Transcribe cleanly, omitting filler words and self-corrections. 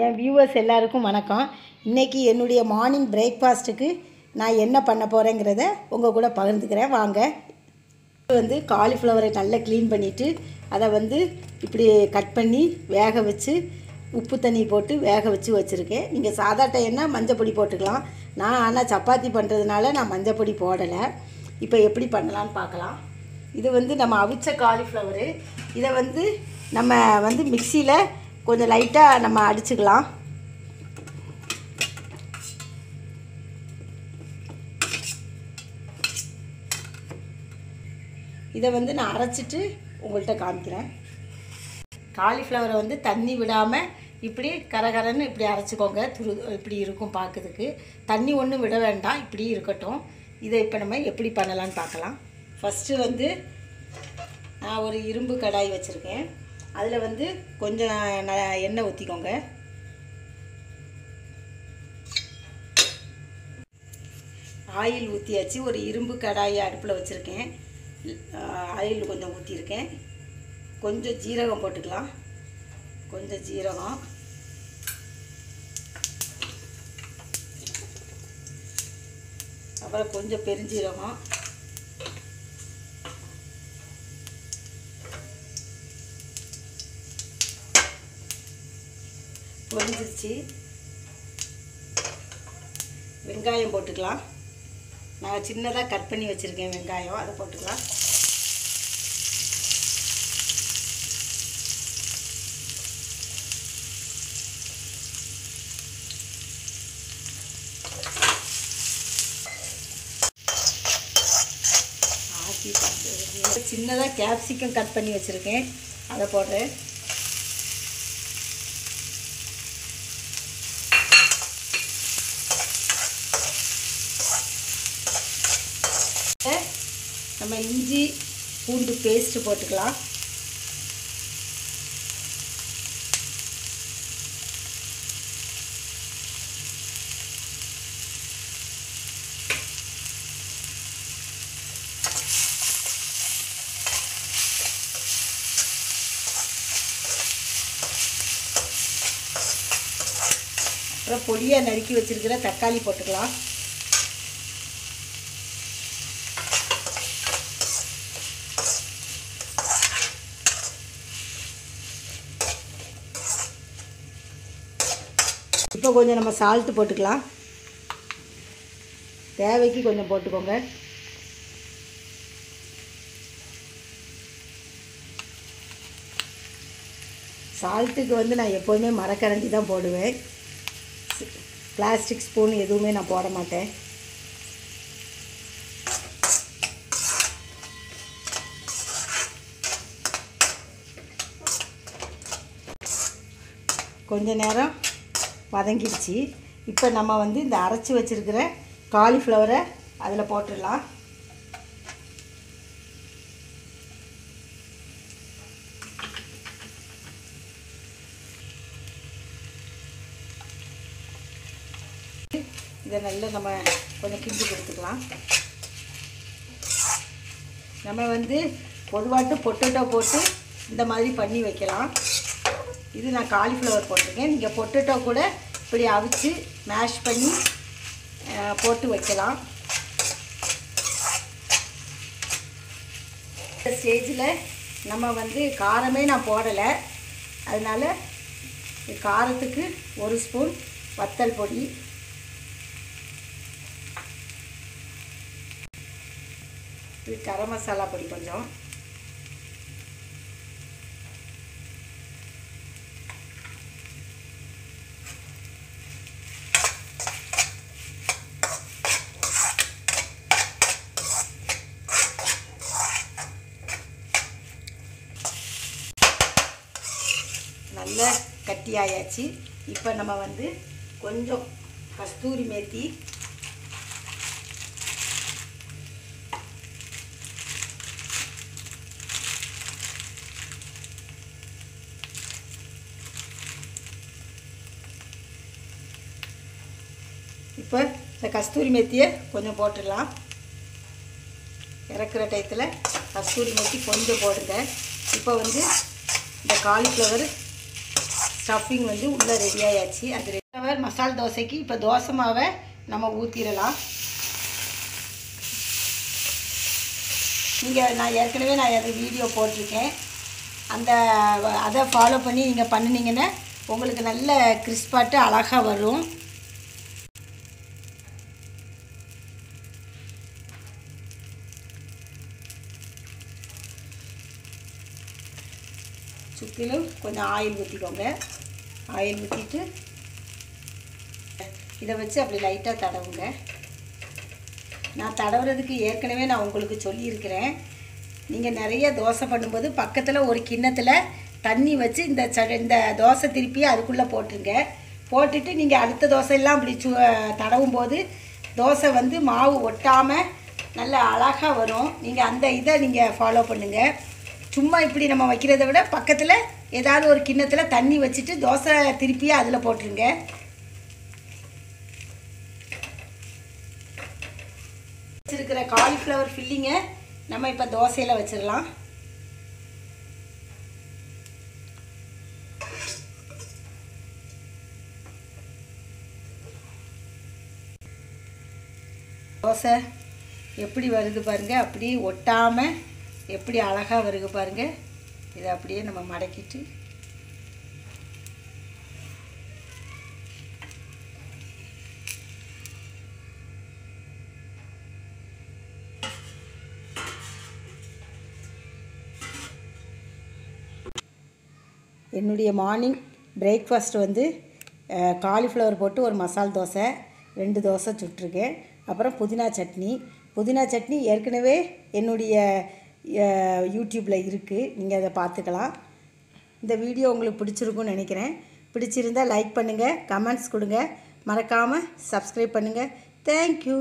என் viewers எல்லாருக்கும் வணக்கம். இன்றைக்கி என்னுடைய மார்னிங் பிரேக்ஃபாஸ்ட்டுக்கு நான் என்ன பண்ண போகிறேங்கிறத உங்கள் கூட பகிர்ந்துக்கிறேன் வாங்க. காலிஃப்ளவரை நல்லா க்ளீன் பண்ணிவிட்டு அதை இப்படி கட் பண்ணி வேக வச்சு உப்பு தண்ணி போட்டு வேக வச்சு வச்சுருக்கேன். நீங்கள் சாதா டைம்னா மஞ்சப்பொடி போட்டுக்கலாம். நான் ஆனால் சப்பாத்தி பண்ணுறதுனால நான் மஞ்சப்பொடி போடலை. இப்போ எப்படி பண்ணலான்னு பார்க்கலாம். இது நம்ம அவிச்ச காலிஃப்ளவரு. இதை நம்ம மிக்சியில் கொஞ்சம் லைட்டாக நம்ம அடிச்சுக்கலாம். இதை நான் அரைச்சிட்டு உங்கள்கிட்ட காமிக்கிறேன். காலிஃப்ளவரை தண்ணி விடாமல் இப்படி கரகரன்னு இப்படி அரைச்சிக்கோங்க. இப்படி இருக்கும் பார்க்குறதுக்கு. தண்ணி ஒன்றும் விட வேண்டாம், இப்படி இருக்கட்டும். இதை இப்போ நம்ம எப்படி பண்ணலான்னு பார்க்கலாம். ஃபஸ்ட்டு நான் ஒரு இரும்பு கடாய் வச்சுருக்கேன். அதில் கொஞ்சம் எண்ணெய் ஊற்றிக்கோங்க. ஆயில் ஊற்றியாச்சு. ஒரு இரும்பு கடாயை அடுப்பில் வச்சுருக்கேன். ஆயில் கொஞ்சம் ஊற்றிருக்கேன். கொஞ்சம் ஜீரகம் போட்டுக்கலாம். கொஞ்சம் ஜீரகம், அப்புறம் கொஞ்சம் பெருஞ்சீரகம், பொரிஞ்சிருச்சு. வெங்காயம் போட்டுக்கலாம். நான் சின்னதாக கட் பண்ணி வச்சுருக்கேன் வெங்காயம், அதை போட்டுக்கலாம். சின்னதாக கேப்சிகம் கட் பண்ணி வச்சுருக்கேன், அதை போடுறேன். நம்ம இஞ்சி பூண்டு பேஸ்ட்டு போட்டுக்கலாம். அப்புறம் பொடியாக நறுக்கி வச்சிருக்கிற தக்காளி போட்டுக்கலாம். இப்போ கொஞ்சம் நம்ம சால்ட்டு போட்டுக்கலாம். தேவைக்கு கொஞ்சம் போட்டுக்கோங்க. சால்ட்டுக்கு நான் எப்போதுமே மரக்கரண்டி தான் போடுவேன். பிளாஸ்டிக் ஸ்பூன் எதுவுமே நான் போட மாட்டேன். கொஞ்ச நேரம் வதங்கிடுச்சு. இப்போ நம்ம இந்த அரைச்சி வச்சுருக்கிற காலிஃப்ளவரை அதில் போட்டுடலாம். இதை நல்லா நம்ம கொஞ்சம் கிண்டி கொடுத்துக்கலாம். நம்ம பொதுவாட்டு பொட்டேட்டோ போட்டு இந்த மாதிரி பண்ணி வைக்கலாம். இது நான் காலிஃப்ளவர் போட்டிருக்கேன். நீங்கள் பொட்டேட்டோ கூட இப்படி அவிச்சு மேஷ் பண்ணி போட்டு வைக்கலாம். இந்த ஸ்டேஜில் நம்ம காரமே நான் போடலை. அதனால் காரத்துக்கு ஒரு ஸ்பூன் வத்தல் பொடி, கரம் மசாலா பொடி கொஞ்சம், நல்லா கட்டியாயாச்சு. இப்போ நம்ம கொஞ்சம் கஸ்தூரி மேத்தி, இப்போ இந்த கஸ்தூரி மேத்தியை கொஞ்சம் போட்டுடலாம். இறக்குற டயத்தில் கஸ்தூரி மேத்தி கொஞ்சம் போடுங்க. இப்போ இந்த காலிஃப்ளவர் ஸ்டஃபிங் வந்து உள்ளே ரெடியாகியாச்சு. அது மசால் தோசைக்கு இப்போ தோசை மாவை நம்ம ஊற்றிடலாம். நான் ஏற்கனவே அது வீடியோ போட்டிருக்கேன். அதை ஃபாலோ பண்ணி நீங்கள் பண்ணினீங்கன்னா உங்களுக்கு நல்ல கிறிஸ்பாட்டு அழகாக வரும். சுற்றிலும் கொஞ்சம் ஆயில் ஊற்றிக்கோங்க. ஆயில் ஊற்றிட்டு இதை வச்சு அப்படி லைட்டாக தடவுங்க. நான் தடவுறதுக்கு ஏற்கனவே நான் உங்களுக்கு சொல்லியிருக்கிறேன். நீங்கள் நிறைய தோசை பண்ணும்போது பக்கத்தில் ஒரு கிண்ணத்தில் தண்ணி வச்சு இந்த தோசை திருப்பி அதுக்குள்ளே போட்டுருங்க. போட்டுட்டு நீங்கள் அடுத்த தோசையெல்லாம் அப்படி தடவும் போது தோசை வந்து மாவு ஒட்டாமல் நல்ல அழகாக வரும். நீங்கள் அந்த இதை நீங்கள் ஃபாலோ பண்ணுங்கள். சும்மா இப்படி நம்ம வைக்கிறத விட பக்கத்தில் ஏதாவது ஒரு கிண்ணத்தில் தண்ணி வச்சுட்டு தோசை திருப்பியே அதில் போட்டுருங்க. வச்சுருக்கிற காலிஃப்ளவர் ஃபில்லிங்கை நம்ம இப்போ தோசையில் வச்சிடலாம். தோசை எப்படி வருது பாருங்கள், அப்படியே ஒட்டாமல் எப்படி அழகாக வருது பாருங்கள். இதை அப்படியே நம்ம மடக்கிட்டு என்னுடைய மார்னிங் பிரேக்ஃபாஸ்ட் வந்து காலிஃப்ளவர் போட்டு ஒரு மசால் தோசை, 2 தோசை சுட்டிருக்கேன். அப்புறம் புதினா சட்னி. புதினா சட்னி ஏற்கனவே என்னுடைய யூடியூப்பில் இருக்குது, நீங்கள் அதை பார்த்துக்கலாம். இந்த வீடியோ உங்களுக்கு பிடிச்சிருக்குன்னு நினைக்கிறேன். பிடிச்சிருந்தால் லைக் பண்ணுங்கள், கமெண்ட்ஸ் கொடுங்க, மறக்காமல் சப்ஸ்கிரைப் பண்ணுங்கள். தேங்க்யூ.